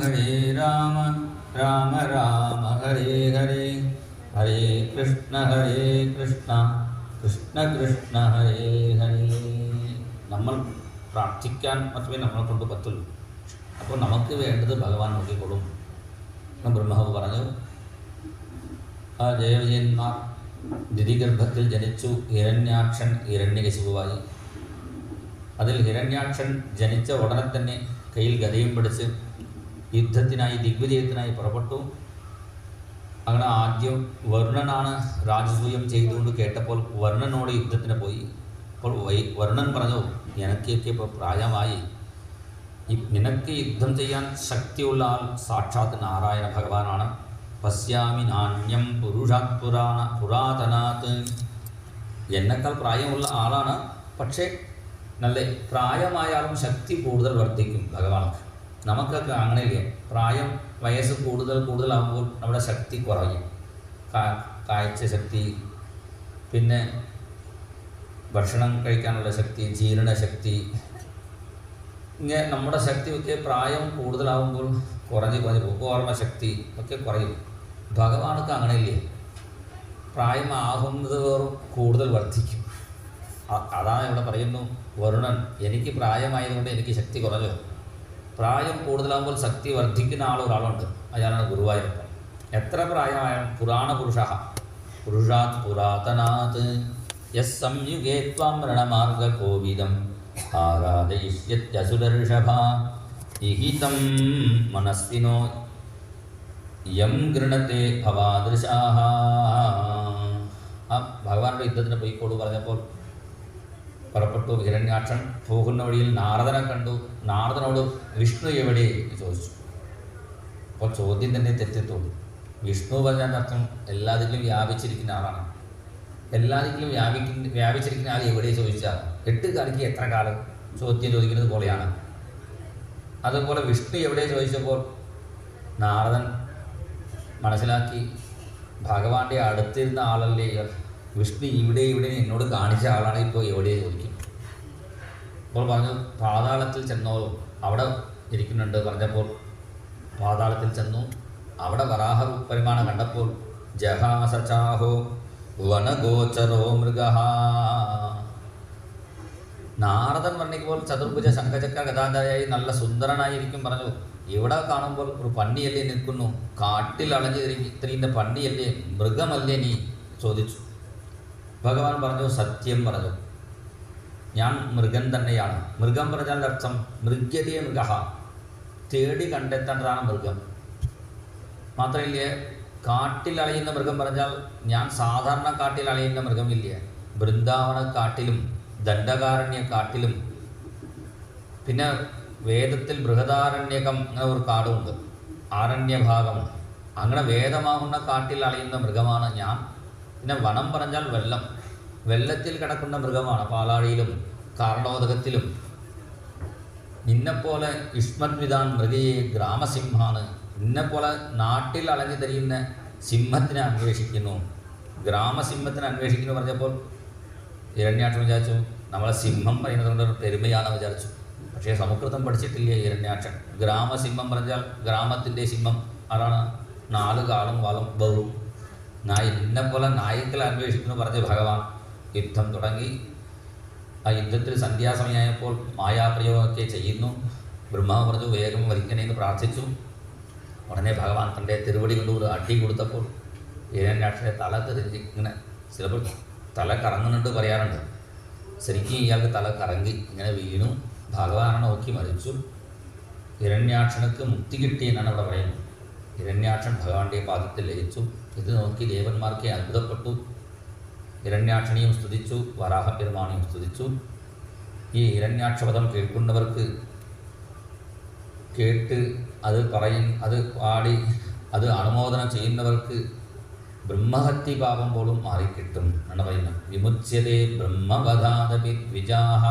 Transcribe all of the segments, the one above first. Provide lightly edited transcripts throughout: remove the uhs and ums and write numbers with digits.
ഹരേ രാമ രാമ രാമ ഹരേ ഹരേ ഹരേ കൃഷ്ണ കൃഷ്ണ കൃഷ്ണ ഹരേ ഹരേ. നമ്മൾ പ്രാർത്ഥിക്കാൻ മാത്രമേ നമ്മളെ കൊണ്ട് പറ്റുള്ളൂ. അപ്പോൾ നമുക്ക് വേണ്ടത് ഭഗവാൻ നോക്കിക്കൊള്ളും. ബ്രഹ്മാവ് പറഞ്ഞു, ആ ജയവിജയന്മാർ ദിതിഗർഭത്തിൽ ജനിച്ചു. ഹിരണ്യാക്ഷൻ ഹിരണ്യകശിപുവായി. അതിൽ ഹിരണ്യാക്ഷൻ ജനിച്ച ഉടനെ തന്നെ കയ്യിൽ ഗദയും പിടിച്ച് യുദ്ധത്തിനായി ദിഗ്വിജയത്തിനായി പുറപ്പെട്ടു. അങ്ങനെ ആദ്യം വർണ്ണനാണ് രാജസൂയം ചെയ്തുകൊണ്ട് കേട്ടപ്പോൾ വർണ്ണനോട് യുദ്ധത്തിന് പോയി. അപ്പോൾ വർണ്ണൻ പറഞ്ഞു, എനിക്കൊക്കെ ഇപ്പോൾ പ്രായമായി, നിനക്ക് യുദ്ധം ചെയ്യാൻ ശക്തിയുള്ള ആൾ സാക്ഷാത് നാരായണ ഭഗവാനാണ്. പശ്യാമി നാണ്യം പുരുഷാത് പുരാതനാത്. എന്നെക്കാൾ പ്രായമുള്ള ആളാണ്, പക്ഷേ നല്ല പ്രായമായാലും ശക്തി കൂടുതൽ വർദ്ധിക്കും ഭഗവാനൊക്കെ. നമുക്കൊക്കെ അങ്ങനെയില്ലേ, പ്രായം വയസ്സ് കൂടുതലാകുമ്പോൾ നമ്മുടെ ശക്തി കുറയും. കാഴ്ച ശക്തി, പിന്നെ ഭക്ഷണം കഴിക്കാനുള്ള ശക്തി, ജീർണശക്തി, ഇങ്ങനെ നമ്മുടെ ശക്തിയൊക്കെ പ്രായം കൂടുതലാകുമ്പോൾ കുറഞ്ഞ് പോകും. ഓർമ്മശക്തി ഒക്കെ കുറയും. ഭഗവാനൊക്കെ അങ്ങനെയില്ലേ, പ്രായമാകുന്നതോറും കൂടുതൽ വർദ്ധിക്കും. അതാണ് ഇവിടെ പറയുന്നു വരുണൻ, എനിക്ക് പ്രായമായതുകൊണ്ട് എനിക്ക് ശക്തി കുറഞ്ഞു. പ്രായം കൂടുതലാകുമ്പോൾ ശക്തി വർദ്ധിക്കുന്ന ഒരാളുണ്ട്, അയാളാണ് ഗുരുവായൂരപ്പൻ. എത്ര പ്രായമായാലും പുരാണപുരുഷ പുരുഷാത് പുരാതനാത് യസ് സംയുഗേ ത്വാം രണമാർഗ കോവിദം ആരാധയിഷ്യത്യസുരർഷഭ ഇഹിതം മനസ്വിനോ യം ഗൃണത്തെ ഭവാദൃശാഹ. ആ ഭഗവാനുടെ യുദ്ധത്തിന് പോയിക്കോളൂ പറഞ്ഞപ്പോൾ പുറപ്പെട്ടു. ഹിരണ്യാക്ഷൻ പോകുന്ന വഴിയിൽ നാരദനെ കണ്ടു. നാരദനോട് വിഷ്ണു എവിടെ എന്ന് ചോദിച്ചു. അപ്പോൾ ചോദ്യം തന്നെ തെറ്റെത്തുള്ളൂ. വിഷ്ണു പറഞ്ഞാൽ അർത്ഥം എല്ലാത്തിലും വ്യാപിച്ചിരിക്കുന്ന ആളാണ്. എല്ലാത്തിലും വ്യാപിച്ചിരിക്കുന്ന ആൾ എവിടെ ചോദിച്ചാൽ 8 കാലിക്ക് എത്ര കാലം ചോദ്യം ചോദിക്കുന്നത് പോലെയാണ്. അതുപോലെ വിഷ്ണു എവിടെ ചോദിച്ചപ്പോൾ നാരദൻ മനസ്സിലാക്കി, ഭഗവാന്റെ അടുത്തിരുന്ന ആളല്ലേ വിഷ്ണു, ഇവിടെ എന്നോട് കാണിച്ച ആളാണ് ഇപ്പോൾ എവിടെ ചോദിക്കും. അപ്പോൾ പറഞ്ഞു, പാതാളത്തിൽ ചെന്നോളൂ, അവിടെ ഇരിക്കുന്നുണ്ട് പറഞ്ഞപ്പോൾ പാതാളത്തിൽ ചെന്നു. അവിടെ വരാഹ പരിമാണം കണ്ടപ്പോൾ ജഹാസചാഹോ വനഗോചരോ മൃഗ. നാരദൻ വർണ്ണിക്കുമ്പോൾ ചതുർഭുജ ശംഖചക്ര ഗതാധാരിയായി നല്ല സുന്ദരനായിരിക്കും പറഞ്ഞു. ഇവിടെ കാണുമ്പോൾ ഒരു പന്നിയല്ലേ നിൽക്കുന്നു, കാട്ടിൽ അളഞ്ഞു തിരിയുന്ന പന്നിയല്ലേ, മൃഗമല്ലേ നീ ചോദിച്ചു. ഭഗവാൻ പറഞ്ഞു, സത്യം പറഞ്ഞു, ഞാൻ മൃഗം തന്നെയാണ്. മൃഗം പറഞ്ഞാൽ അർത്ഥം മൃഗ്യതേ മൃഗ, തേടി കണ്ടെത്തേണ്ടതാണ് മൃഗം. മാത്രമല്ല കാട്ടിൽ അലയുന്ന മൃഗം പറഞ്ഞാൽ ഞാൻ സാധാരണ കാട്ടിൽ അലയുന്ന മൃഗമില്ല. വൃന്ദാവന കാട്ടിലും ദണ്ഡകാരണ്യ കാട്ടിലും പിന്നെ വേദത്തിൽ ബൃഹദാരണ്യകം അങ്ങനെ ഒരു കാടുമുണ്ട്, ആരണ്യഭാഗം. അങ്ങനെ വേദമാകുന്ന കാട്ടിൽ അലയുന്ന മൃഗമാണ് ഞാൻ. പിന്നെ വനം പറഞ്ഞാൽ വെള്ളം, വെള്ളത്തിൽ കിടക്കുന്ന മൃഗമാണ്. പാലാഴിയിലും കാർണോദകത്തിലും. നിന്നെപ്പോലെ യുഷ്മദ്വിധാൻ മൃഗയെ ഗ്രാമസിംഹാണ്. നിന്നെപ്പോലെ നാട്ടിൽ അലഞ്ഞു തിരിയുന്ന സിംഹത്തിനെ അന്വേഷിക്കുന്നു, ഗ്രാമസിംഹത്തിനെ അന്വേഷിക്കുന്നു പറഞ്ഞപ്പോൾ ഹിരണ്യാക്ഷൻ വിചാരിച്ചു നമ്മളെ സിംഹം പറയുന്നത് കൊണ്ട് പെരുമയാണെന്ന് വിചാരിച്ചു. പക്ഷേ സംസ്കൃതം പഠിച്ചിട്ടില്ല ഹിരണ്യാക്ഷൻ. ഗ്രാമസിംഹം പറഞ്ഞാൽ ഗ്രാമത്തിൻ്റെ സിംഹം ആരാണ്? 4 കാലും വാളും ബഹുവും നായി. ഇന്നെപ്പോലെ നായ്ക്കളെ അന്വേഷിക്കുന്നു പറഞ്ഞ് ഭഗവാൻ യുദ്ധം തുടങ്ങി. ആ യുദ്ധത്തിൽ സന്ധ്യാസമയമായപ്പോൾ മായാപ്രയോഗമൊക്കെ ചെയ്യുന്നു. ബ്രഹ്മാവ് പറഞ്ഞു വേഗം വരിക്കണേന്ന് പ്രാർത്ഥിച്ചു. ഉടനെ ഭഗവാൻ തൻ്റെ തിരുവടി കൊണ്ട് അടി കൊടുത്തപ്പോൾ ഹിരണ്യാക്ഷനെ തല തിരിഞ്ഞ് ഇങ്ങനെ ചിലപ്പോൾ തല കറങ്ങുന്നുണ്ട് പറയാറുണ്ട്. ശരിക്കും ഇയാൾക്ക് തല കറങ്ങി ഇങ്ങനെ വീണു. ഭഗവാനെ നോക്കി മരിച്ചു. ഹിരണ്യാക്ഷനക്ക് മുക്തി കിട്ടി എന്നാണ് അവിടെ പറയുന്നത്. ഹിരണ്യാക്ഷൻ ഭഗവാന്റെ പാദത്തിൽ ലയിച്ചു. ഇത് നോക്കി ദേവന്മാർക്ക് അത്ഭുതപ്പെട്ടു. ഹിരണ്യാക്ഷനെയും സ്തുതിച്ചു, വരാഹപെരുമാനെയും സ്തുതിച്ചു. ഈ ഹിരണ്യാക്ഷപദം കേൾക്കുന്നവർക്ക് കേട്ട് അത് അത് പാടി അത് അനുമോദനം ചെയ്യുന്നവർക്ക് ബ്രഹ്മഹത്യ പാപം പോലും മാറിക്കിട്ടും എന്നാണ് പറയുന്നത്. വിമുച്യതേ ബ്രഹ്മവധാദപി ദ്വിജാഃ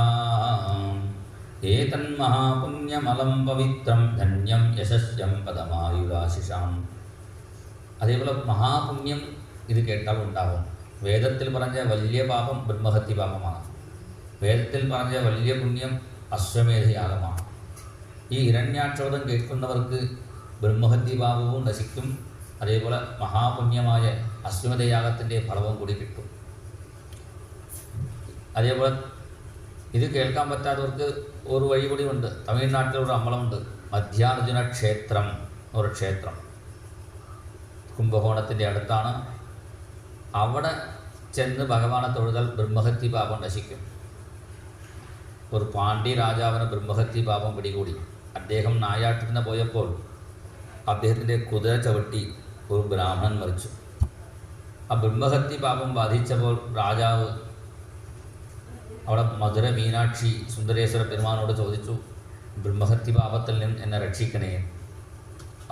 ഏതന്മഹാപുണ്യമലം പവിത്രം ധന്യം യശസ്യം പദമായുരാശിഷാം. അതേപോലെ മഹാപുണ്യം ഇത് കേട്ടാൽ ഉണ്ടാകും. വേദത്തിൽ പറഞ്ഞ വലിയ പാപം ബ്രഹ്മഹത്യ പാപമാണ്. വേദത്തിൽ പറഞ്ഞ വലിയ പുണ്യം അശ്വമേധയാഗമാണ്. ഈ ഹിരണ്യാക്ഷോധം കേൾക്കുന്നവർക്ക് ബ്രഹ്മഹത്യഭാവവും നശിക്കും. അതേപോലെ മഹാപുണ്യമായ അശ്വമേധയാഗത്തിൻ്റെ ഫലവും കൂടി കിട്ടും. അതേപോലെ ഇത് കേൾക്കാൻ പറ്റാത്തവർക്ക് ഒരു വഴി കൂടി ഉണ്ട്. തമിഴ്നാട്ടിലൊരു അമ്പലമുണ്ട്, മധ്യാർജുന ക്ഷേത്രം ഒരു ക്ഷേത്രം, കുംഭകോണത്തിൻ്റെ അടുത്താണ്. അവിടെ ചെന്ന് ഭഗവാനെ തൊഴുതാൽ ബ്രഹ്മഹത്യ പാപം നശിക്കും. ഒരു പാണ്ഡ്യ രാജാവിന് ബ്രഹ്മഹത്യ പാപം പിടികൂടി. അദ്ദേഹം നായാട്ടിന് പോയപ്പോൾ അദ്ദേഹത്തിൻ്റെ കുതിര ചവിട്ടി ഒരു ബ്രാഹ്മണൻ മരിച്ചു. ആ ബ്രഹ്മഹത്യ പാപം ബാധിച്ചപ്പോൾ രാജാവ് അവിടെ മധുര മീനാക്ഷി സുന്ദരേശ്വര പെരുമാനോട് ചോദിച്ചു, ബ്രഹ്മഹത്യ പാപത്തിൽ നിന്ന് എന്നെ രക്ഷിക്കണേ.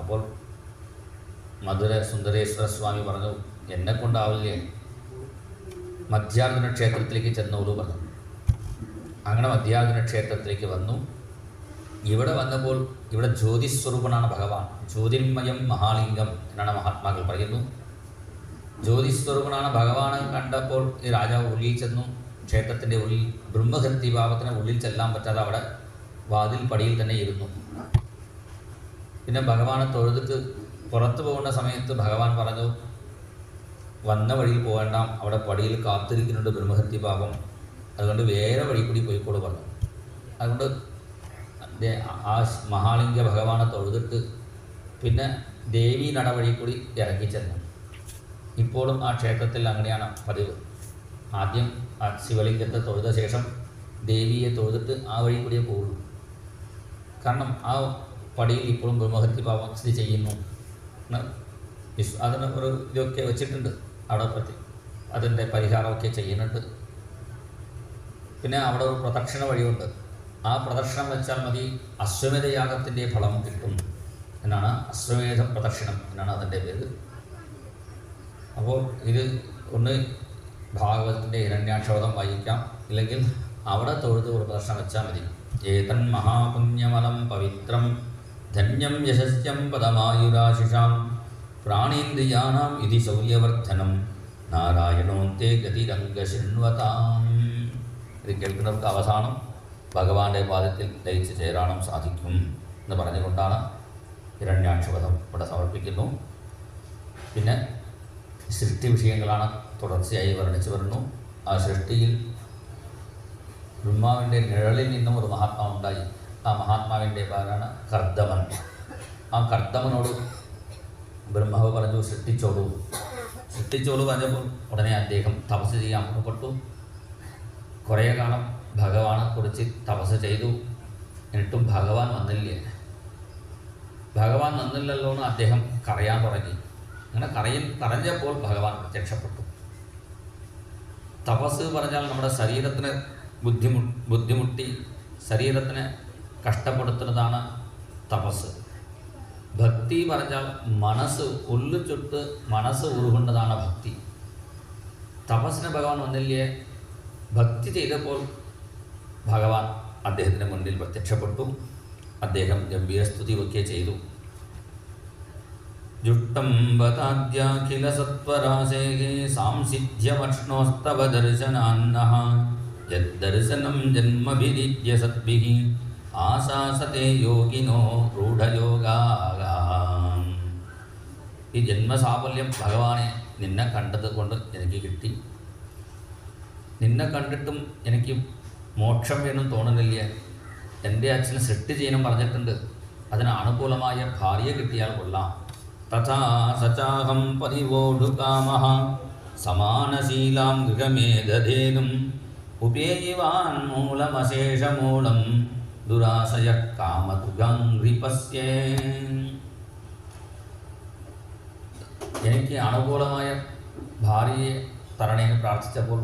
അപ്പോൾ മധുര സുന്ദരേശ്വര സ്വാമി പറഞ്ഞു, എന്നെക്കൊണ്ടാവില്ലേ, മധ്യാർജുന ക്ഷേത്രത്തിലേക്ക് ചെന്നോളൂ പറഞ്ഞു. അങ്ങനെ മധ്യാർജുന ക്ഷേത്രത്തിലേക്ക് വന്നു. ഇവിടെ വന്നപ്പോൾ ഇവിടെ ജ്യോതിസ്വരൂപനാണ് ഭഗവാൻ. ജ്യോതിർമയം മഹാലിംഗം എന്നാണ് മഹാത്മാക്കൾ പറയുന്നു. ജ്യോതിസ്വരൂപനാണ് ഭഗവാനെ കണ്ടപ്പോൾ ഈ രാജാവ് ഉള്ളിൽ ചെന്നു. ക്ഷേത്രത്തിൻ്റെ ഉള്ളിൽ ബ്രഹ്മഹത്യ പാപത്തിന് ഉള്ളിൽ ചെല്ലാൻ പറ്റാതെ അവിടെ വാതിൽ പടിയിൽ തന്നെ ഇരുന്നു. പിന്നെ ഭഗവാനെ തൊഴുതിട്ട് പുറത്തു പോകുന്ന സമയത്ത് ഭഗവാൻ പറഞ്ഞു, വന്ന വഴിയിൽ പോകേണ്ട, അവിടെ പടിയിൽ കാത്തിരിക്കുന്നുണ്ട് ബ്രഹ്മഹത്യ പാപം, അതുകൊണ്ട് വേറെ വഴി കൂടി പോയിക്കോളൂ പറഞ്ഞു. അതുകൊണ്ട് ആ മഹാലിംഗ ഭഗവാനെ തൊഴുതിട്ട് പിന്നെ ദേവി നടവഴി കൂടി ഇറങ്ങിച്ചെന്നു. ഇപ്പോഴും ആ ക്ഷേത്രത്തിൽ അങ്ങനെയാണ് പതിവ്. ആദ്യം ആ ശിവലിംഗത്തെ തൊഴുത ശേഷം ദേവിയെ തൊഴുതിട്ട് ആ വഴി കൂടിയേ പോകുള്ളൂ. കാരണം ആ പടിയിൽ ഇപ്പോഴും ബ്രഹ്മഹത്യ പാപം സ്ഥിതി ചെയ്യുന്നു. അതിന് ഒരു ഇതൊക്കെ വെച്ചിട്ടുണ്ട് അവിടെ പ്രതി, അതിൻ്റെ പരിഹാരമൊക്കെ ചെയ്യുന്നുണ്ട്. പിന്നെ അവിടെ ഒരു പ്രദക്ഷിണ വഴിയുണ്ട്. ആ പ്രദക്ഷിണം വെച്ചാൽ മതി, അശ്വമേധയാഗത്തിൻ്റെ ഫലം കിട്ടും എന്നാണ്. അശ്വമേധ പ്രദക്ഷിണം എന്നാണ് അതിൻ്റെ പേര്. അപ്പോൾ ഇത് ഒന്ന് ഭാഗവതത്തിൻ്റെ ഹിരണ്യാക്ഷോധം വായിക്കാം, ഇല്ലെങ്കിൽ അവിടെ തൊഴുത് ഒരു പ്രദക്ഷിണം വെച്ചാൽ മതി. ഏതൻ മഹാപുണ്യമലം പവിത്രം ധന്യം യശസ്യം പദമായുരാശിഷാം പ്രാണീന്ദ്രിയാണാം ഇതി ശൗര്യവർദ്ധനം നാരായണോന്തേ ഗതിരംഗശൃണ്വതാം. ഇത് കേൾക്കുന്നവർക്ക് അവസാനം ഭഗവാന്റെ പാദത്തിൽ ലയിച്ച് ചേരാനും സാധിക്കും എന്ന് പറഞ്ഞുകൊണ്ടാണ് ഹിരണ്യാക്ഷവധം ഇവിടെ സമർപ്പിക്കുന്നു. പിന്നെ സൃഷ്ടി വിഷയങ്ങളാണ് തുടർച്ചയായി വർണ്ണിച്ചു വരുന്നു. ആ സൃഷ്ടിയിൽ ബ്രഹ്മാവിൻ്റെ നിഴലിൽ നിന്നും ഒരു മഹാത്മാവുണ്ടായി. ആ മഹാത്മാവിൻ്റെ പേരാണ് കർദമൻ. ആ കർദമനോട് ബ്രഹ്മാവ് പറഞ്ഞു, സൃഷ്ടിച്ചോളൂ പറഞ്ഞപ്പോൾ ഉടനെ അദ്ദേഹം തപസ് ചെയ്യാൻ പുറപ്പെട്ടു. കുറേ കാലം ഭഗവാനെ കുറിച്ച് തപസ് ചെയ്തു. എന്നിട്ടും ഭഗവാൻ വന്നില്ലേ. ഭഗവാൻ വന്നില്ലല്ലോ എന്ന് അദ്ദേഹം കരയാൻ തുടങ്ങി. അങ്ങനെ കരഞ്ഞപ്പോൾ ഭഗവാൻ പ്രത്യക്ഷപ്പെട്ടു. തപസ് പറഞ്ഞാൽ നമ്മുടെ ശരീരത്തിന് ബുദ്ധിമുട്ടി ശരീരത്തിനെ കഷ്ടപ്പെടുത്തുന്നതാണ് തപസ്. ഭക്തി പറഞ്ഞാൽ മനസ്സ് ഉള്ളിച്ചുട്ട് മനസ്സ് ഉരുകൊണ്ടതാണ് ഭക്തി. തപസ്സിന് ഭഗവാൻ വന്നില്ലേ. ഭക്തി ചെയ്തപ്പോൾ ഭഗവാൻ അദ്ദേഹത്തിന് മുന്നിൽ പ്രത്യക്ഷപ്പെട്ടു. അദ്ദേഹം ഗംഭീരസ്തുതി ഒക്കെ ചെയ്തു. ജുഷ്ടം വതാദ്യാഖില സത്വരാസേഹേ സാംസിദ്ധ്യമക്ഷ്ണോസ്തവ ദർശനാന്നഃ യദ്ദർശനം ജന്മഭിരിജ്യ സദ്ഭിഃ ആസാസത്തെ യോഗിനോ രൂഢയോഗാഃ. ഈ ജന്മസാഫല്യം ഭഗവാനെ നിന്നെ കണ്ടത് കൊണ്ട് എനിക്ക് കിട്ടി. നിന്നെ കണ്ടിട്ടും എനിക്ക് മോക്ഷം വേണം തോന്നുന്നില്ല. എൻ്റെ അച്ഛൻ സൃഷ്ടി ചെയ്യാനും പറഞ്ഞിട്ടുണ്ട്, അതിന് അനുകൂലമായ ഭാര്യ കിട്ടിയാൽ കൊള്ളാം. തഥാ സചാഹം പരിവോഢുകാമഃ സമാനശീലാം ഗൃഹമേധേതും ഉപേയിവാൻ മൂലമശേഷമൂലം ദുരാശയ കാമതുഗംഘ്രിപസ്യേ. എനിക്ക് അനുകൂലമായ ഭാര്യയെ തരണേന്ന് പ്രാർത്ഥിച്ചപ്പോൾ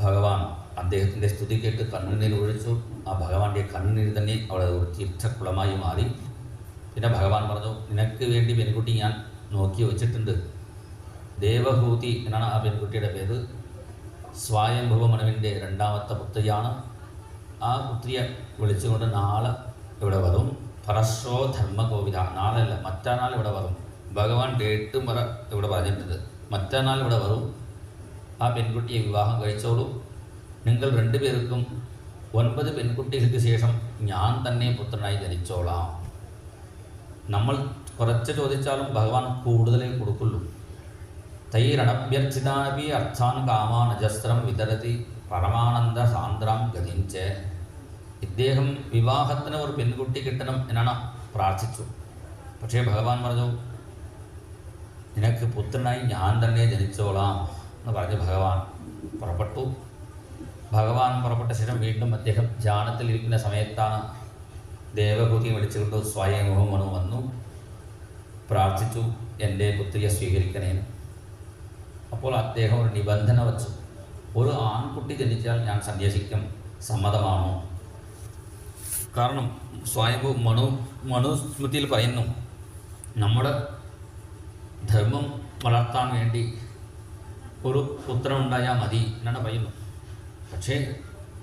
ഭഗവാൻ അദ്ദേഹത്തിൻ്റെ സ്തുതി കേട്ട് കണ്ണുനീർ ഒഴിച്ചു. ആ ഭഗവാന്റെ കണ്ണുനീർ തന്നെ അവിടെ ഒരു തീർത്ഥക്കുളമായി മാറി. പിന്നെ ഭഗവാൻ പറഞ്ഞു, നിനക്ക് വേണ്ടി പെൺകുട്ടി ഞാൻ നോക്കി വച്ചിട്ടുണ്ട്. ദേവഹൂതി എന്നാണ് ആ പെൺകുട്ടിയുടെ പേര്. സ്വായംഭവമനുവിൻ്റെ രണ്ടാമത്തെ പുത്രിയാണ്. ആ പുത്രിയെ വിളിച്ചുകൊണ്ട് നാളെ ഇവിടെ വരും. പരശ്രോ ധർമ്മകോവിത, നാളല്ല മറ്റന്നാൾ ഇവിടെ വരും. ഭഗവാൻ ഡേറ്റും വരെ ഇവിടെ പറഞ്ഞിട്ടുണ്ട്. മറ്റന്നാൾ ഇവിടെ വരും. ആ പെൺകുട്ടിയെ വിവാഹം കഴിച്ചോളൂ. നിങ്ങൾ രണ്ടുപേർക്കും 9 പെൺകുട്ടികൾക്ക് ശേഷം ഞാൻ തന്നെ പുത്രനായി ജനിച്ചോളാം. നമ്മൾ കുറച്ച് ചോദിച്ചാലും ഭഗവാൻ കൂടുതലേ കൊടുക്കുള്ളൂ. തൈരണഭ്യർത്ഥിതാനപി അർത്ഥാൻ കാമാൻ അജസ്രം വിതരതി പരമാനന്ദ സാന്ദ്രം ഗതിഞ്ച്. ഇദ്ദേഹം വിവാഹത്തിന് ഒരു പെൺകുട്ടി കിട്ടണം എന്നാണ് പ്രാർത്ഥിച്ചു. പക്ഷേ ഭഗവാൻ പറഞ്ഞു, നിനക്ക് പുത്രനായി ഞാൻ തന്നെ ജനിച്ചോളാം എന്ന് പറഞ്ഞ് ഭഗവാൻ പുറപ്പെട്ടു. ഭഗവാൻ പുറപ്പെട്ട ശേഷം വീണ്ടും അദ്ദേഹം ധ്യാനത്തിലിരിക്കുന്ന സമയത്താണ് ദേവഹൂതിയെ വിളിച്ചുകൊണ്ട് സ്വയംഭവ മനു വന്നു പ്രാർത്ഥിച്ചു, എൻ്റെ പുത്രിയെ സ്വീകരിക്കണേ. അപ്പോൾ അദ്ദേഹം ഒരു നിബന്ധന വച്ചു, ഒരു ആൺകുട്ടി ജനിച്ചാൽ ഞാൻ സന്യസിക്കും, സമ്മതമാണോ? കാരണം സ്വയംഭൂ മനുസ്മൃതിയിൽ പറയുന്നു, നമ്മുടെ ധർമ്മം വളർത്താൻ വേണ്ടി ഒരു പുത്രൻ ഉണ്ടായാൽ മതി എന്നാണ് പറയുന്നു. പക്ഷേ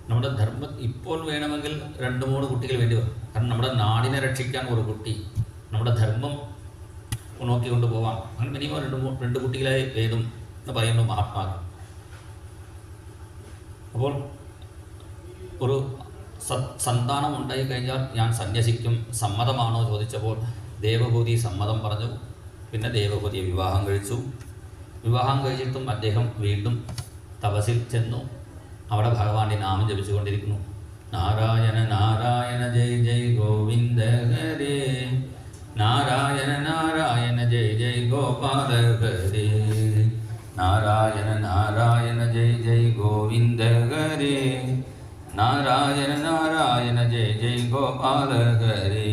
നമ്മുടെ ധർമ്മം ഇപ്പോൾ വേണമെങ്കിൽ 2-3 കുട്ടികൾ വേണ്ടി വരും. കാരണം നമ്മുടെ നാടിനെ രക്ഷിക്കാൻ ഒരു കുട്ടി, നമ്മുടെ ധർമ്മം നോക്കിക്കൊണ്ട് പോവാം, അങ്ങനെ മിനിമം 2 കുട്ടികളെ വേണം എന്ന് പറയുന്നു മഹാത്മാക്കൾ. അപ്പോൾ ഒരു സന്താനം ഉണ്ടായി കഴിഞ്ഞാൽ ഞാൻ സന്യസിക്കും, സമ്മതമാണോ ചോദിച്ചപ്പോൾ ദേവഭൂതി സമ്മതം പറഞ്ഞു. പിന്നെ ദേവഭൂതിയെ വിവാഹം കഴിച്ചു. വിവാഹം കഴിച്ചിട്ടും അദ്ദേഹം വീണ്ടും തപസ്സിൽ ചെന്നു. അവിടെ ഭഗവാന്റെ നാമം ജപിച്ചുകൊണ്ടിരിക്കുന്നു. നാരായണ നാരായണ ജയ് ജയ് ഗോവിന്ദ ഹരേ, നാരായണ നാരായണ ജയ് ജയ് ഗോപാല ഹരേ, നാരായണ നാരായണ ജയ് ജയ് ഗോവിന്ദ ഹരേ, നാരായണ നാരായണ ജയ് ജയ് ഗോപാല ഹരേ.